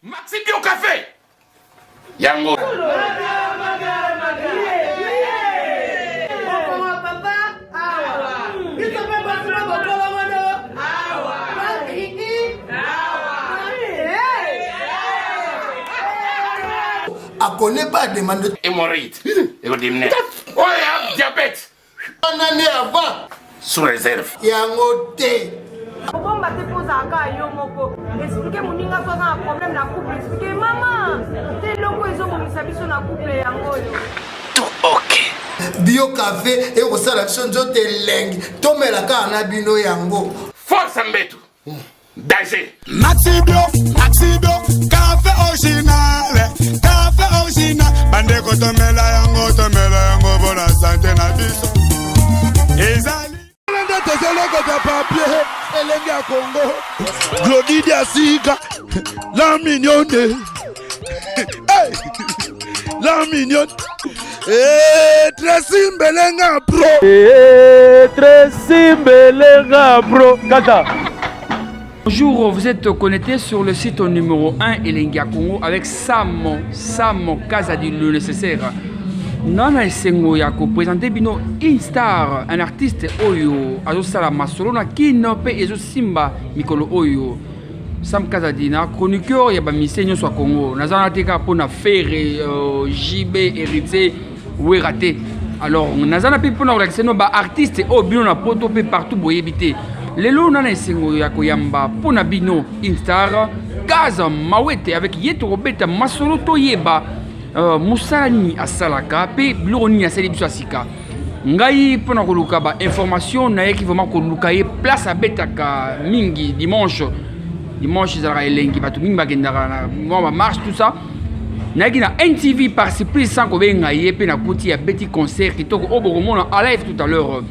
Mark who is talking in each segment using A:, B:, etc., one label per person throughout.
A: Maxime au café. Yango.
B: A connaît pas demande
A: Hémorroïde. Et vous dites, oh, diabète.
B: une année avant.
A: Sous réserve.
B: Yango te.
C: Bon, bah, t'es posé à Gaïo, Moko. Expliquez mon ninga, toi, un problème dans la couple. Expliquez, maman. T'es logo, ils ont mon sabi sur la couple.
A: Tout ok.
B: Bio café et au salon de lengue. Tomela ka na bino yango.
A: Force Mbetu. Danger.
D: Maxibio, café original, bandeko tomela yango pour la santé na biso. Ezali. Tezeleko de papier, elenge ya Congo, Glodidi Asika, la mignonne, hey, la mignonne, Tracy Mbelenga Pro,
E: Tracy Mbelenga Pro, Kata. Bonjour, vous êtes connecté sur le site numéro 1 Elengi Congo avec Samo Kazadi le nécessaire. Nana esengo ya ko présenter bino Instar, un artiste oyo azosala masolo na kino pe ezo simba mikolo oyo. Sam Kazadi na chroniqueur ya ba misenyo so Congo. Nazana teka pona Ferre, JB Héritier Weraté. Alors nazana pe pona relaxer no ba artiste o bino na poto pe partout boyebité. Lelo nana esengo ya koyamba pona bino Instar Gaza Mawete avec Yeto Robeta masolo toyeba. Moussalani asalaka pe biloroni asali biso asika ngai pona koluka ba information na yeki vraiment koluka ye place abetaka mingi dimanche ezalaka elengi bato mingi bakendaka na ba marche tout ça na yeki na NTV par surprise sans kobenga ye pe na koti ya beti concert kitoko obokomona à live tout à l'heure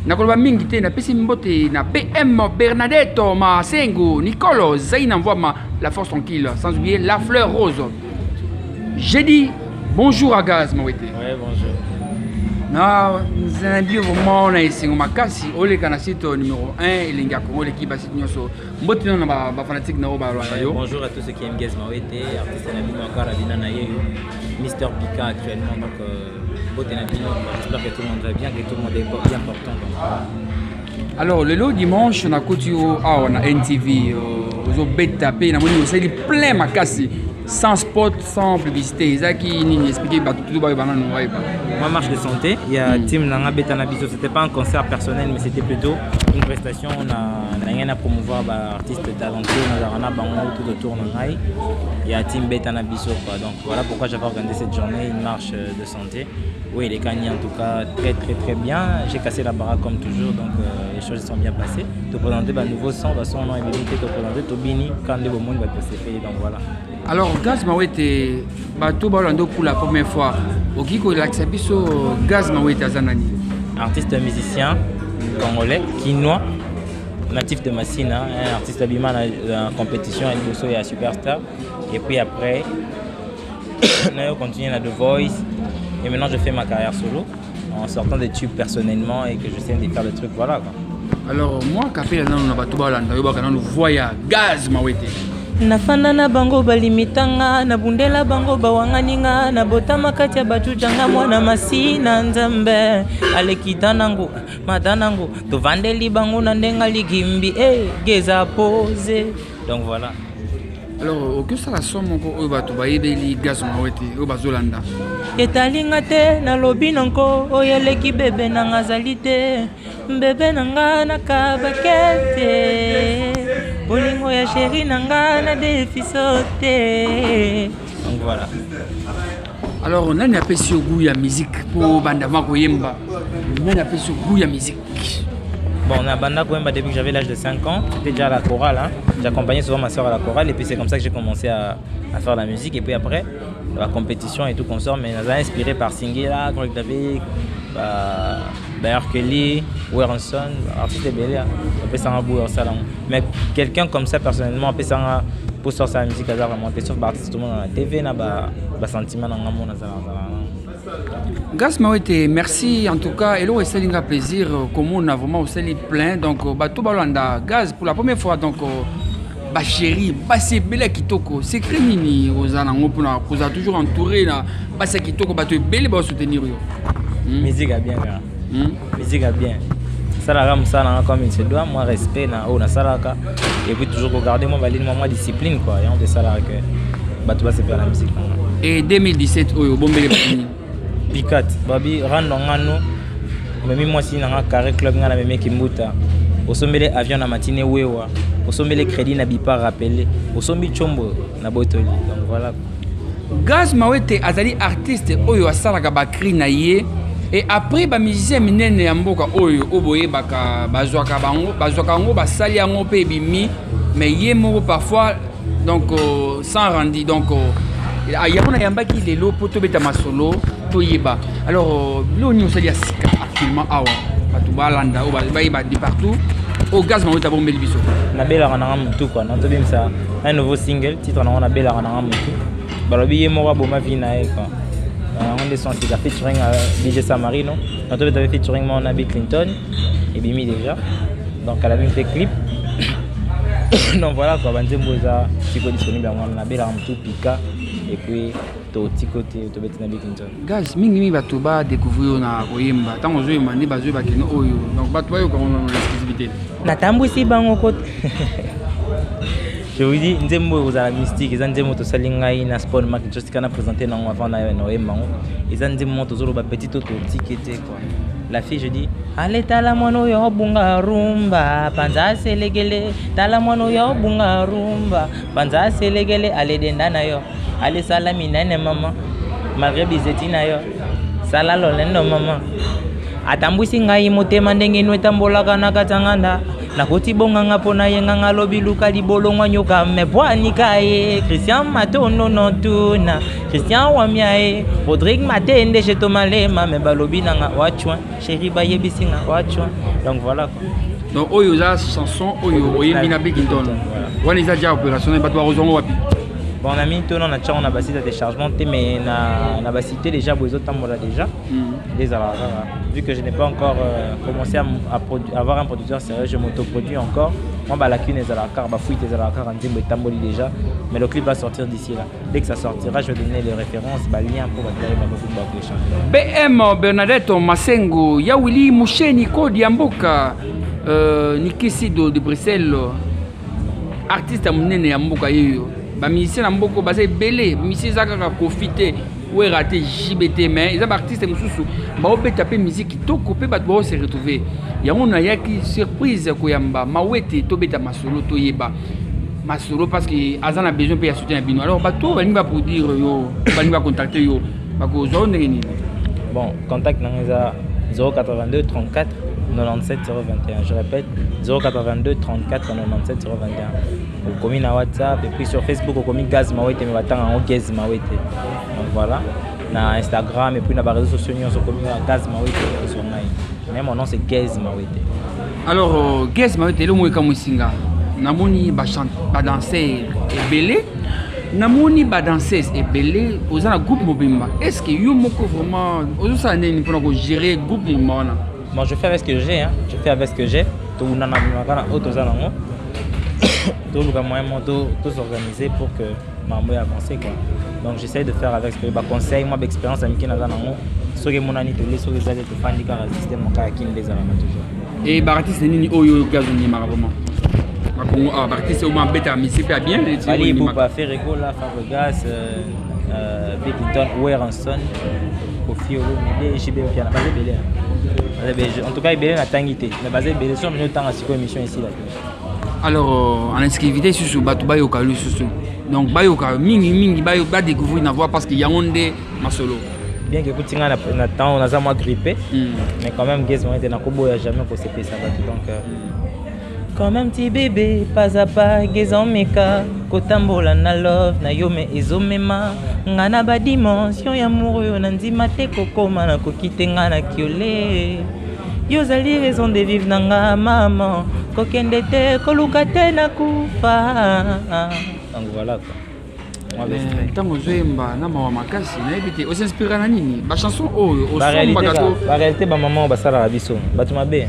E: na koloba mingi te na pesi mbote na PM Bernadette Masengo Nicolo Zaina Mvoma la force tranquille sans oublier la fleur rose. J'ai dit bonjour à Gaz Mawete.
F: Ouais, bonjour.
E: Na nzambi vraiment na isingo makasi ole kana site numéro 1 Elengi Congo l'équipe ba site nyoso. Mbote na ba fanatique na ba yo.
F: Bonjour à tous ceux qui aiment Gaz Mawete, artiste na bino encore Abina na yeyo. Mister Pika actuellement donc mbote na bino, j'espère que tout le monde va bien, que tout le monde est bien portant donc.
E: Alors le lot dimanche na koti on a NTV aux bêta pe na moni osali plein makasi. Sans spot, sans publicité, ils ont expliqué tout
F: Ma marche de santé, il y a Tim Nanga Betanabiso, c'était pas un concert personnel, mais c'était plutôt une prestation. On a rien à promouvoir, artistes talentueux, on a tout autour de Nanga. Il y a Tim Betanabiso, donc voilà pourquoi j'avais organisé cette journée, une marche de santé. Oui, les gagnés en tout cas très bien. J'ai cassé la baraque comme toujours, donc les choses sont bien passées. Te présenter un nouveau son, son nom est limité, te présenter Tobini, quand le monde va se faire, donc voilà.
E: Alors, Gaz Mawete, bato balando pour la première fois. Okiko Laxabiso, Gaz Mawete Azanani.
F: Artiste musicien congolais, quinois, natif de Massina, un artiste habillement en compétition, il est superstar. Et puis après, on continue à The Voice. Et maintenant, je fais ma carrière solo en sortant des tubes personnellement et que j'essaie de faire le truc, voilà quoi.
E: Alors, moi, Kapé, on a bato balando, on voit Gaz Mawete.
G: Nafana na bango balimitanga na bundela bango bawanganinga na botama kati ya batujanga mwana masina nzambe alekita nango madanango tovandeli bango na ndenga ligimbi geza pose donc voilà.
E: Alors que ça la somme ko bato bayebeli Gaz Mawete o bazolanda
G: etalinga te na lobi nango oyeleki bebe nanga zalite bebe nanga na kabakete bolingo ya chéri nanga na defisote
F: donc voilà.
E: Alors on a une appétit au goût ya musique pour bandama koyemba on a une appétit au goût ya musique.
F: Bon, on a Banda Koemba depuis que j'avais l'âge de 5 ans. C'était déjà à la chorale. Hein. J'accompagnais souvent ma soeur à la chorale. Et puis c'est comme ça que j'ai commencé à faire la musique. Et puis après, la compétition et tout qu'on sort. Mais on a inspiré par Singela, Greg David, R. Kelly, Werenson, artiste belé, on peut s'en abouer au salon. Mais quelqu'un comme ça, personnellement, on peut s'en pour sortir sa musique, à remonter, sauf artiste tout le monde dans la TV, n'a pas sentiment dans le monde.
E: Gas Mawete, merci en tout cas. Et là, c'est un plaisir. Comme on a vraiment aussi plein. Donc, tout balanda Gaz pour la première fois. Donc, bah chérie, bah c'est belle kitoko. C'est crémini aux anangos pour toujours entouré là. Bah c'est kitoko, bah tu es belle, bah soutenir yo.
F: Musique a bien, musique a bien. Ça la rame ça comme il se doit. Moi respect na oh na salaka. Et puis toujours regarder moi valide moi discipline quoi. Et on de ça là que bah tu vas se faire la musique.
E: Et 2017 oyo bombele batini.
F: Picat, babi rando ngano. Memi moi si na carré club ngana meme kimbuta. Osombele avion na matinée wewa. Osombele crédit na bipa rappelé. Osombi chombo na botoli. Donc voilà.
E: Gas Mawete azali artiste oyo asalaka bakri na ye. Et après ba musicien minene ya mboka oyo oboye baka bazwaka bango basali yango pe bimi mais ye moko parfois donc sans rendi donc ayamona yambaki lelo poto beta masolo to yeba alors lo nyo sali asika actuellement awa batu balanda o ba de partout au Gaz Mawete bombeli biso
F: na bela kana mutu quoi na to bimsa un nouveau single titre na bela kana mutu balobi ye moko boma vina e quoi. On est sorti la featuring à DJ Samarino. On avait featuring mon Bill Clinton et Bimi déjà. Donc elle a mis des clips. Donc voilà quoi, Banzemboza, Tico disponible on a bela tout Pika et puis to Tico to Bill Clinton.
E: Gaz mingi bato ba découvrir na koyemba. Tant ozo yemande bazo ba kino oyo. Donc bato bayo ko on l'exclusivité.
G: Na tambusi bango ko
F: je vous dis, Nzembo vous avez la mystique, ils ont Nzembo to salingai na spawn market just kana présenter na avant na Noémango. Ils ont Nzembo to zolo ba petit auto ticket quoi. La fille je dis, allez tala mono yo bunga rumba, panza selegele, tala mono yo bunga rumba, panza selegele, allez denda na yo, allez salami nene mama, malgré bizeti na yo, sala lolendo mama. Atambusi ngai motema ndenge nwetambolaka na katanganda. Nakoti bonganga pona yenga lobi luka libolongwa nyoka mebwani kaye Christian Matono notuna Christian Wamiae Rodrigue Matende chez Tomalema me balobi nanga wachwa chéri bayebisinga wachwa. Donc voilà quoi.
E: Donc oyo za chanson oyo oyembi na Bill Clinton. Wana za ja opérationnel bato rozongo wapi.
F: Bon on a mis tout on a on a basé de téléchargement mais na basité déjà bozo tambola déjà. Les alors vu que je n'ai pas encore commencé à avoir un producteur sérieux, je m'autoproduis encore. Moi bah la cune est à la car bah fouille est à la car en dimbo tamboli déjà mais le clip va sortir d'ici là. Dès que ça sortira, je vais donner les références bah lien pour
E: BM Bernadette Masengo ya Willy Musheni Kodi Yamboka Nikisido de Bruxelles artiste munene ya mboka yeyo ba musicien na mboko bazé belé musicien zakaka profiter ou rater JBT mais ils ont artiste mususu ba obeta pe musique kitoko pe ba se retrouver ya mona yaki surprise ko yamba Mawete to beta masolo to yeba masolo parce que azana besoin pe ya soutien bino alors ba to ba ni ba produire yo ba ni ba contacter yo ba ko zone ni
F: bon contact na 082 34 97 021. Je répète, 082 34 97 021. Au commis na WhatsApp et puis sur Facebook au commis Gaz Mawete mais battant en Gaz Mawete. Donc voilà. Na Instagram et puis na réseaux sociaux sur commis Gaz Mawete sur Nai. Mais mon nom c'est Gaz Mawete.
E: Alors Gaz Mawete le mot comme singa. Namoni ba chante ba danser et belé. Namoni ba danseuse et belé aux un groupe mobimba. Est-ce que yo moko vraiment aux ça né pour gérer groupe mobimba?
F: Moi je fais avec ce que j'ai hein. Je fais avec ce que j'ai. Tout na na kana auto za nango. Tout le moyen moto tout s'organiser pour que maman avance quoi. Donc j'essaie de faire avec ce que ba conseil moi d'expérience avec qui na za nango. So que mon ani to les so que ça te fandi car système mon cas qui les a toujours.
E: Et Baratis ni oyo gazoni marablement. Makongo Baratis au moins bêta mais c'est pas bien les
F: tirs. Ali pour pas faire école là Fabregas Victor Werenson Kofi Olomide JB qui a basé belé. En tout cas, il est Tangité. Mais basé sur une temps à émission ici là.
E: Alors, en exclusivité sur Batouba Yoka donc Bayoka mingi Bayoka découvrir une voix parce qu'il y a Ondé Masolo.
F: Bien que écoute on a temps on a moins grippé mais quand même Gaz Mawete na kobo ya jamais pour se faire ça donc
G: quand même petit bébé pas à pas Gazon meka kotambola na love na yo me ezomema ngana ba dimension ya amoureux na ndima te kokoma na kokite ngana kiole yo ozali raison de vivre na nga mama kokende te koluka te nakufa. Donc voilà quoi.
E: Ntango ozoyemba na mawa makasi nayebi te osinspira na nini bachanson oyo osombaka to
F: baréalité bamama oyo basalaka biso bato mabe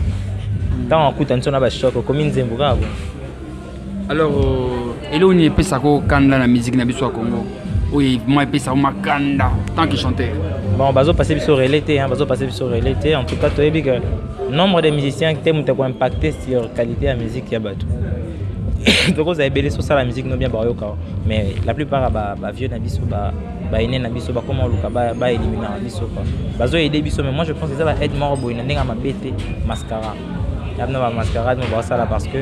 F: ntango akuta biso na bashoko okomi nzembo kaka bo.
E: alors eloko nini epesaka kanda na musique na biso ya Congo oyo mo epesaka makanda tant que chanteur?
F: Bon, bazopasser biso relais, bazopasser biso relais. En tout cas, tu as vu que nombre de musiciens qui t'aiment ont impacté sur la qualité de la musique qu'il y a bateau. Donc vous avez belé sur ça la musique non bien barrio mais la plupart bah vieux nabiso bah aîné nabiso bah comment luka bah éliminer nabiso quoi. Bazo aider biso mais moi je pense que ça va être mort boy ndinga mabete mascara. Yabna ba mascarade mo ba ça là parce que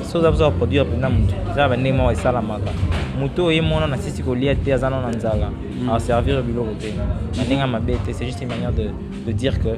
F: so za besoin produire pendant mutu. Ça va ndemo et ça la maka. Muto et mon na sisi ko lié te azana na nzala. À servir bilo côté. Ndinga mabete c'est juste une manière de dire que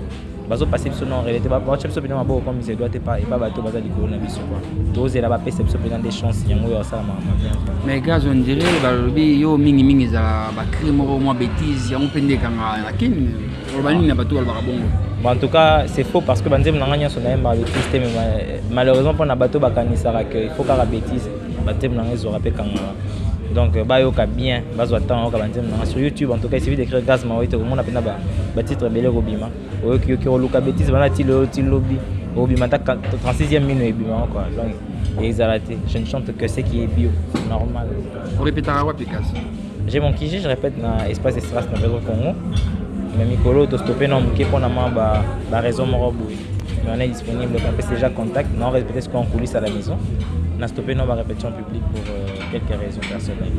F: bazo passer biso non réalité ba ba chepso bino mabo comme il doit te pas et pas bato baza likolo na biso quoi. Doze la ba pesa biso pendant des chances yango yo ça ma bien.
E: Mais gars on dirait ba lobi yo mingi za ba crime mo mo bêtise yango pende kanga lakini robani na bato ba bongo.
F: Bon, en tout cas, c'est faux parce que Banzem Nanganya son aime par bêtise, mais malheureusement pour Nabato Bakanisara qu'il faut qu'à la bêtise, Banzem Nanganya se rappelle quand donc Bayoka bien, Bazo attend Banzem Nanganya sur YouTube. En tout cas, il suffit d'écrire Gaz Maoite, au monde a peine à titre belé Robima. Au qui Luka bêtise, on a dit le lobby. Robima, 36e minute et Bima quoi. Donc, et ils ont raté. Je ne chante que ce qui est bio, normal.
E: Pour répéter à quoi Picasso?
F: J'ai mon kiji, je répète dans espace Estras dans le Congo. Mais Mikolo, tu stoppé non, qui pour la raison morobouille. Mais on est disponible, on peut déjà contact, non répéter ce qu'on coulisse à la maison. On a stoppé non, répétition publique pour quelques raisons personnelles.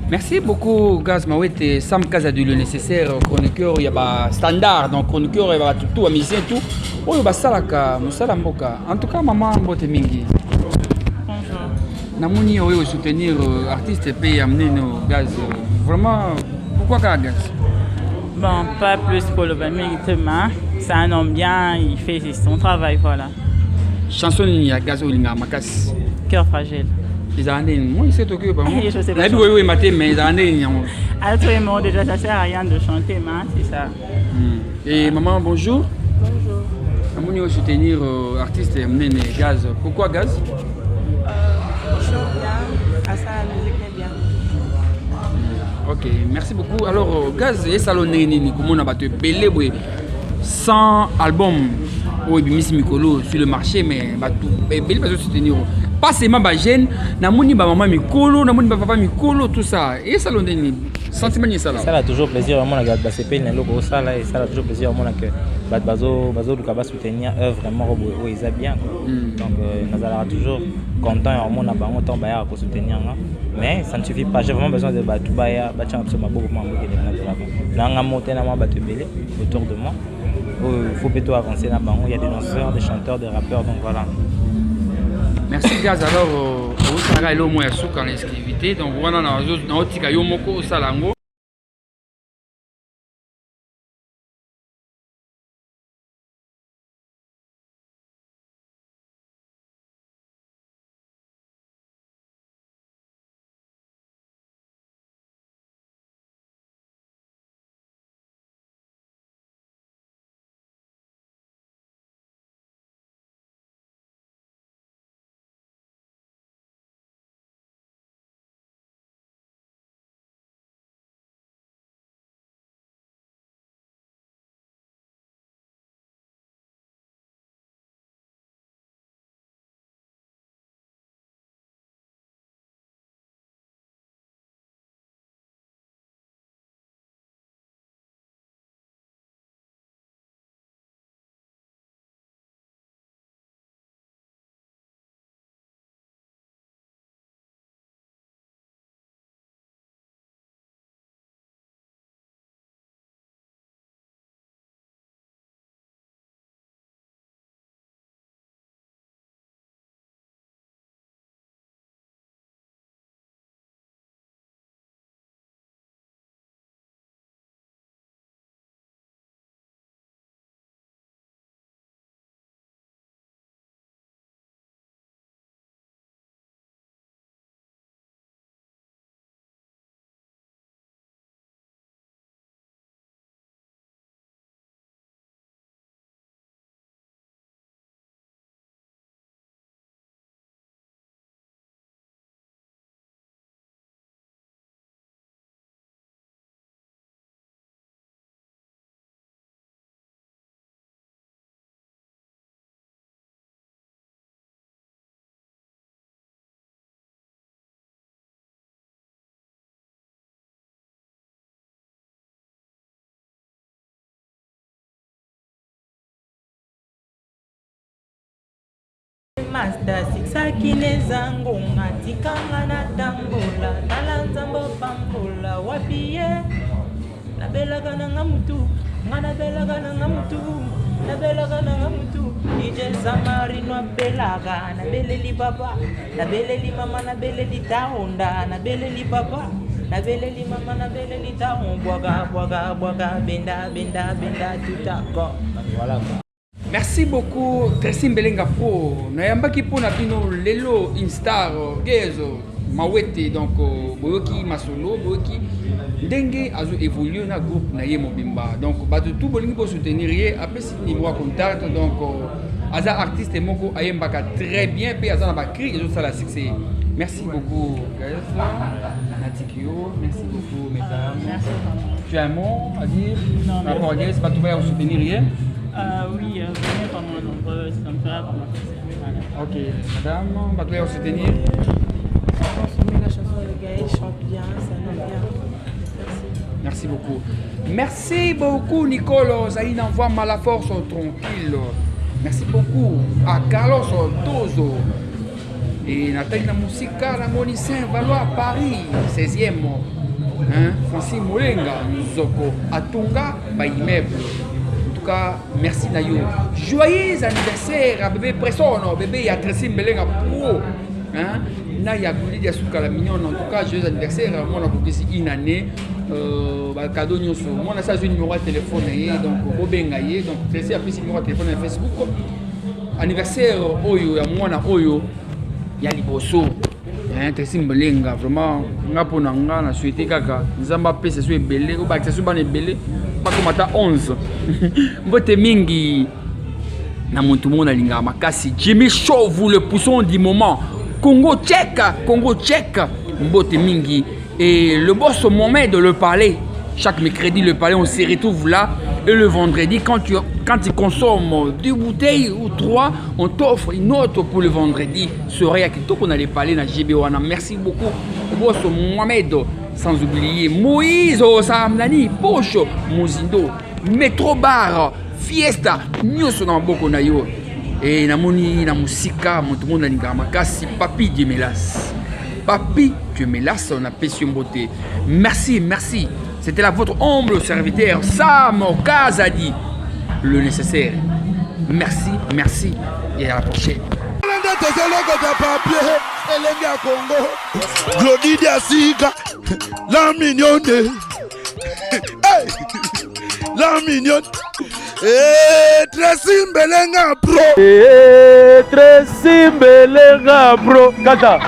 E: Merci beaucoup Gaz Mawete, Sam Kaza du le nécessaire chroniqueur, il y a standard donc chroniqueur il y a tout musicien tout. Oh il y a salaka, musala mboka. En tout cas maman mbote mingi.
H: Bonjour.
E: Namoni oyo soutenir artiste pays amener nos Gaz. Vraiment pourquoi Gaz?
H: Bon, pas plus pour le méritement. C'est un homme bien, il fait son travail, voilà.
E: Chanson il y a Gaz Olinga Makas.
H: Cœur fragile.
E: Les années, moi il s'est occupé par moi.
H: Je sais pas.
E: Oui, matin, mais les années.
H: À tout le monde, déjà, ça sert à rien de chanter, mais c'est ça.
E: Et maman, bonjour.
H: Bonjour.
E: Namoni oyo soutenir artiste amener Gaz. Pourquoi Gaz?
H: Il chante bien, à ça la musique est bien.
E: Ok, merci beaucoup. Alors, Gaz et Salonné, comment on a battu belé 100 albums au Miss Mikolo sur le marché, mais belé pas soutenir. Pas seulement les jeunes, namoni ba maman Mikolo, namoni ba papa Mikolo, tout ça. Et Salonné, sentiment ni ça là.
F: Ça a toujours plaisir vraiment la gade c'est peine le gros ça là et ça a toujours plaisir vraiment que bazo du soutenir œuvre vraiment où ils a bien donc nous allons toujours content et on a pas autant bailler pour soutenir mais ça ne suffit pas j'ai vraiment besoin de tout bailler battre absolument beaucoup moins de l'avant là monter na battre belé autour de moi il faut plutôt avancer là bas il y a des danseurs des chanteurs des rappeurs donc voilà.
E: Merci Gaz alors au Sara elo mo ya suka na exclusivité donc voilà na otika yo moko salango
G: Master Sixaki nezango ngatikanga na tambola nalanzambo pambola wapiye nabelaga nanga mutu nganabelaga nanga mutu nabelaga nanga mutu ije samarino abelaga nabeleli papa nabeleli mama nabeleli taonda nabeleli papa nabeleli mama nabeleli taon bwaga benda tutako voilà.
E: Merci beaucoup Tracy Mbelenga Pro. Nayambaki po na bino lelo instar gezo mawete donc boyoki masolo boyoki ndenge azo évoluer na groupe na ye mobimba. Donc bato tout bolingi pour soutenir ye après si niveau contact donc aza artiste moko ayembaka très bien pe aza na ba cri et ça la succès. Merci beaucoup Gaëza, Natikio, merci beaucoup mesdames.
H: Merci.
E: Tu as un mot à dire?
H: Non,
E: par rapport à Gaëza, pas tout va soutenir hier?
H: Oui, venez pendant nombreux, ça me fera vraiment plaisir. Voilà.
E: Ok, madame, pas tout va soutenir?
G: Consommer la chanson de Gaël, chante bien, ça nous bien. Merci.
E: Merci beaucoup. Merci beaucoup Nicolo, Zaïn envoie la force tranquille. Merci beaucoup à Carlos Dozo. Et Nathalie Namusika, la Moni Saint-Valois, Paris, 16e. Hein? Francine Molenga, Nzoko, Atunga, immeuble. En tout cas, merci Nayo. Joyeux anniversaire à bébé Pressono, bébé Tracy Mbelenga Pro. Hein? Naya Gouli Diasuka la mignonne. En tout cas, joyeux anniversaire. Moi, on a ici une année. Cadeau Nyoso. Moi, on a ça un numéro de téléphone. Donc, Bobengaye. Donc, Tracy a pris ce numéro de téléphone sur Facebook. Anniversaire Oyo, ya mwana Oyo. Ya liboso. Tracy Mbelenga vraiment nga pona nga na souhaité kaka nzamba pesa so ebele o ba so ba ebele ba komata 11 mbote mingi na muntu mona linga makasi Jimmy Chauve le pousson du moment Congo Tchèque mbote mingi et le boss Mohamed le palais chaque mercredi le palais on se retrouve là et le vendredi quand tu consommes 2 bouteilles ou 3 on t'offre une autre pour le vendredi soirée à Kito qu'on allait parler dans GBOana. Merci beaucoup boss Mohamed, sans oublier Moïse Samnani Pocho Mozindo Metro Bar Fiesta nyonso na maboko na yo et namoni na musika tout le monde alinga makasi Papi Diemelas on a pêché beauté. Merci. C'était là votre humble serviteur Sam Kazadi. Le nécessaire. Merci et à la prochaine.
D: La mignonne. La mignonne. Tracy Mbelenga Pro.
F: Tracy Mbelenga Pro. Kata.